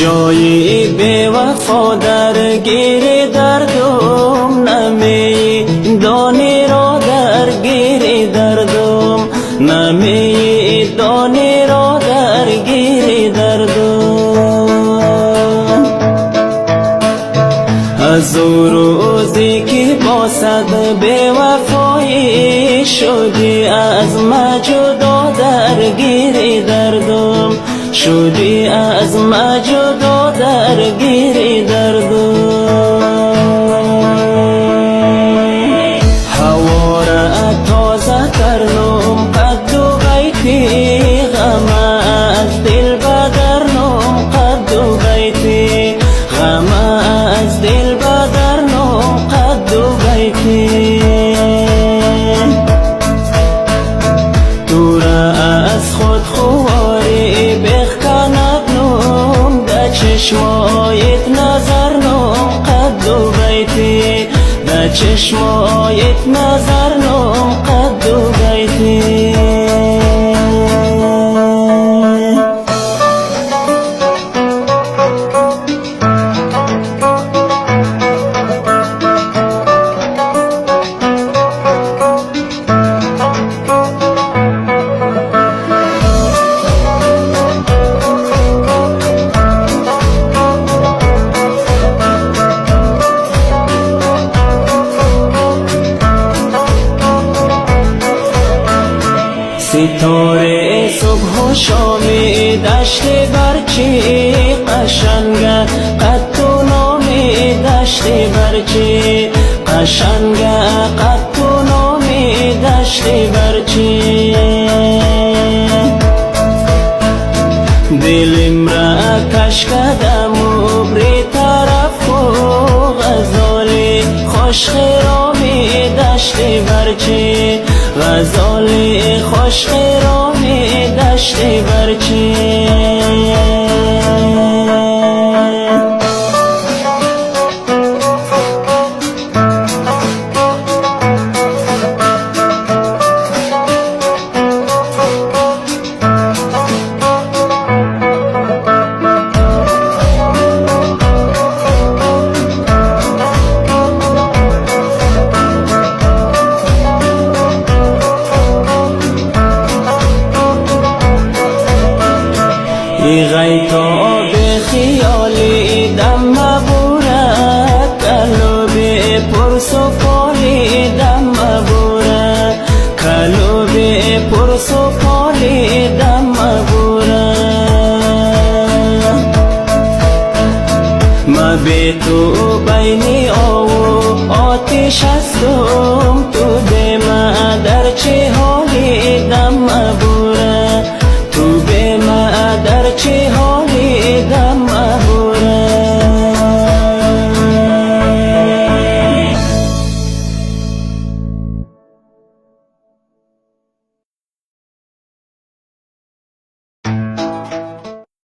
جای بی وفا در گیر دردم، نمی دانی را در گیر دردم، نمی دانی را در گیر دردم. از او روزی که با صد بی وفایی شدی، از ما جدا در گیر دردم، شدی از ما جدا در گیر دردم. هوا را تازه کردم قد و بیتی، غم از دل بدرنم قد و بیتی، غم از دل بدرنم قد و بیتی. تو را از خود خواری بخکندم، در چشمایت نظرنم قد و بیتی، در چشمایت نظرنم قد و بیتی. ستاره صبح و شامی دشت برچی قشنگه، قد تو نامی دشت برچی قشنگه، قد تو نامی دشت برچی. دلم را کش کردم و بری طرف و غزالی خوش خرامی دشت برچی، غزالی خوش خرامی دشت برچی. ای غیتا به خیالی دم مبورد، قلب پرس و پالی دم مبورد، قلب پرس و پالی دم مبورد. ما به تو بینی آو آتش است و